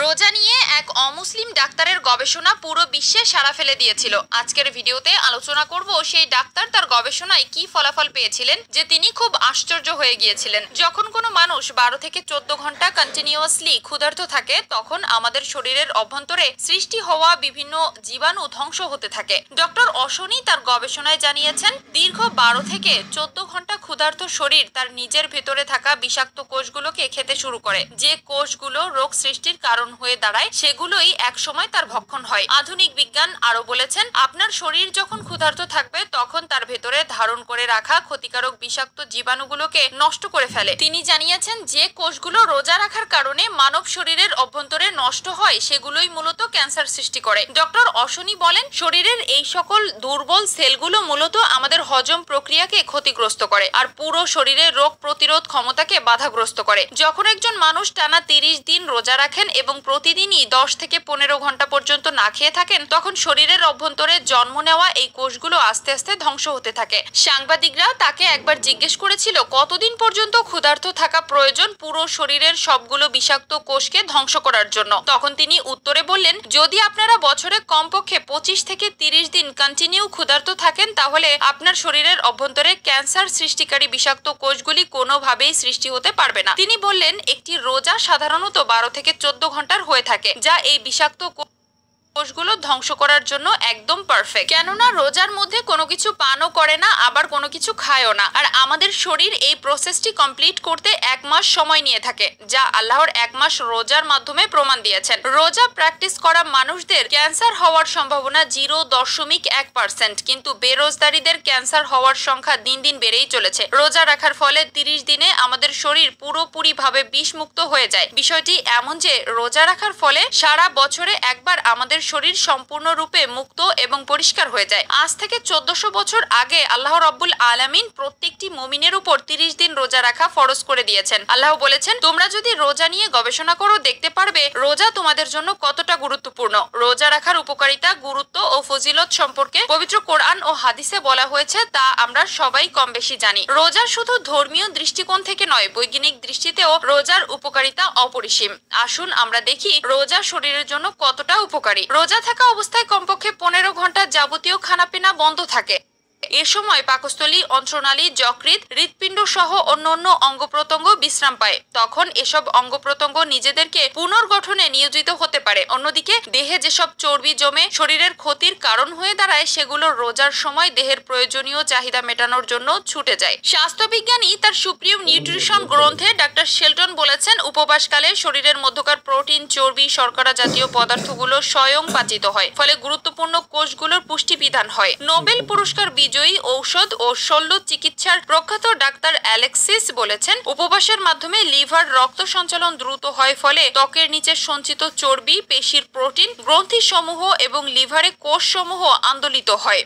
রোজা নিয়ে এক অমুসলিম ডাক্তারের গবেষণা পুরো বিশ্বে সাড়া ফেলে দিয়েছিল। আজকের ভিডিওতে আলোচনা করব সেই ডাক্তার তার গবেষণায় কি ফলাফল পেয়েছিলেন যে তিনি খুব আশ্চর্য হয়ে গিয়েছিলেন। যখন কোনো মানুষ 12 থেকে 14 ঘন্টা কন্টিনিউয়াসলি ক্ষুধার্ত থাকে তখন আমাদের শরীরের অভ্যন্তরে সৃষ্টি হওয়া বিভিন্ন জীবাণু ধ্বংস হতে থাকে। ডক্টর অশনি তার গবেষণায় জানিয়েছেন দীর্ঘ 12 থেকে 14 ঘন্টা ক্ষুধার্ত শরীর তার নিজের ভেতরে থাকা বিষাক্ত কোষগুলোকে খেতে শুরু করে। যে কোষগুলো রোগ সৃষ্টির কারণ হয়ে দাঁড়ায় সেগুলোই একসময় তার ভক্ষণ হয়। আধুনিক বিজ্ঞান আরো বলেছেন আপনার শরীর যখন ক্ষুধার্ত থাকবে তখন তার ভেতরে ধারণ করে রাখা ক্ষতিকারক বিষাক্ত জীবাণুগুলোকে নষ্ট করে ফেলে। তিনি জানিয়েছেন যে কোষগুলো রোজা রাখার কারণে মানব শরীরের অভ্যন্তরে নষ্ট হয় সেগুলোই মূলত ক্যান্সার সৃষ্টি করে। ডক্টর অশনি বলেন শরীরের এই সকল দুর্বল সেলগুলো মূলত আমাদের হজম প্রক্রিয়াকে ক্ষতিগ্রস্ত করে আর পুরো শরীরের রোগ প্রতিরোধ ক্ষমতাকে বাধাগ্রস্ত করে। যখন একজন মানুষ টানা 30 দিন রোজা রাখেন এবং প্রতিদিনই 10 থেকে 15 ঘন্টা পর্যন্ত না খেয়ে থাকেন তখন শরীরের অভ্যন্তরে জন্ম নেওয়া এই কোষগুলো আস্তে আস্তে ধ্বংস হতে থাকে। সাংবাদিকরা তাকে একবার জিজ্ঞেস করেছিল কতদিন পর্যন্ত ক্ষুধার্ত থাকা প্রয়োজন পুরো শরীরের সবগুলো বিষাক্ত কোষকে ধ্বংস করার জন্য। তখন তিনি উত্তরে বললেন যদি আপনারা বছরে কমপক্ষে 25 থেকে 30 দিন কন্টিনিউ ক্ষুধার্ত থাকেন তাহলে আপনার শরীরের অভ্যন্তরে ক্যান্সার সৃষ্টিকারী বিষাক্ত কোষগুলি কোনোভাবেই সৃষ্টি হতে পারবে না। তিনি বললেন একটি রোজা সাধারণত 12 থেকে 14 ঘন্টার হয়ে থাকে যা এই বিষাক্ত কোষগুলো ধ্বংস করার জন্য একদম পারফেক্ট। কেননা রোজার মধ্যে কোনো কিছু পানও করে না আবার কোনো কিছু খায়ও না আর আমাদের শরীর এই প্রসেসটি কমপ্লিট করতে 1 মাস সময় নিয়ে থাকে যা আল্লাহর 1 মাস রোজার মাধ্যমে প্রমাণ দিয়েছেন। রোজা প্র্যাকটিস করা মানুষদের ক্যান্সার হওয়ার সম্ভাবনা 0.1%, কিন্তু বেরোজগারীদের ক্যান্সার হওয়ার সংখ্যা দিন দিন বেড়েই চলেছে। রোজা রাখার ফলে 30 দিনে আমাদের শরীর পুরোপুরিভাবে বিষমুক্ত হয়ে যায়। বিষয়টি এমন যে রোজা রাখার ফলে সারা বছরে একবার আমাদের শরীর সম্পূর্ণরূপে মুক্ত এবং পরিষ্কার হয়ে যায়। আজ থেকে 1400 বছর আগে আল্লাহ রাব্বুল আলামিন প্রত্যেকটি মুমিনের উপর 30 দিন রোজা রাখা ফরজ করে দিয়েছেন। আল্লাহ বলেছেন তোমরা যদি রোজা নিয়ে গবেষণা করো দেখতে পারবে রোজা তোমাদের জন্য কতটা গুরুত্বপূর্ণ। রোজা রাখার উপকারিতা, গুরুত্ব ও ফজিলত সম্পর্কে পবিত্র কোরআন ও হাদিসে বলা হয়েছে তা আমরা সবাই কম বেশি জানি। রোজা শুধু ধর্মীয় দৃষ্টিকোণ থেকে নয় বৈজ্ঞানিক দৃষ্টিতেও রোজার উপকারিতা অপরিসীম। আসুন আমরা দেখি রোজা শরীরের জন্য কতটা উপকারী। রোজা থাকা অবস্থায় কমপক্ষে 15 ঘন্টা যাবতীয় খানাপিনা বন্ধ থাকে। এ সময় পাকস্থলী, অন্ত্রনালী, যকৃৎ, হৃৎপিণ্ড সহ অন্যান্য অঙ্গ প্রত্যঙ্গ বিশ্রাম পায়। তখন এসব অঙ্গ প্রত্যঙ্গ নিজেদেরকে পুনর্গঠনে নিয়োজিত হতে পারে। অন্যদিকে দেহে যেসব চর্বি জমে শরীরের ক্ষতির কারণ হয়ে দাঁড়ায় সেগুলো রোজার সময় দেহের প্রয়োজনীয় চাহিদা মেটানোর জন্য ছুটে যায়। স্বাস্থ্যবিজ্ঞানী তার সুপ্রিম নিউট্রিশন গ্রন্থে ডাক্তার শেলটন বলেছেন উপবাসকালে শরীরের মধ্যকার প্রোটিন, চর্বি, শর্করা জাতীয় পদার্থগুলো স্বয়ং পাচিত হয়, ফলে গুরুত্বপূর্ণ কোষগুলোর পুষ্টি বিধান হয়। নোবেল পুরস্কার বিজয়ী ঔষধ ও শল্য চিকিৎসার প্রখ্যাত ডাক্তার অ্যালেক্সিস বলেছেন উপবাসের মাধ্যমে লিভার রক্ত সঞ্চালন দ্রুত হয়, ফলে ত্বকের নিচে সঞ্চিত চর্বি, পেশির প্রোটিন, গ্রন্থিসমূহ এবং লিভারে কোষসমূহ আন্দোলিত হয়।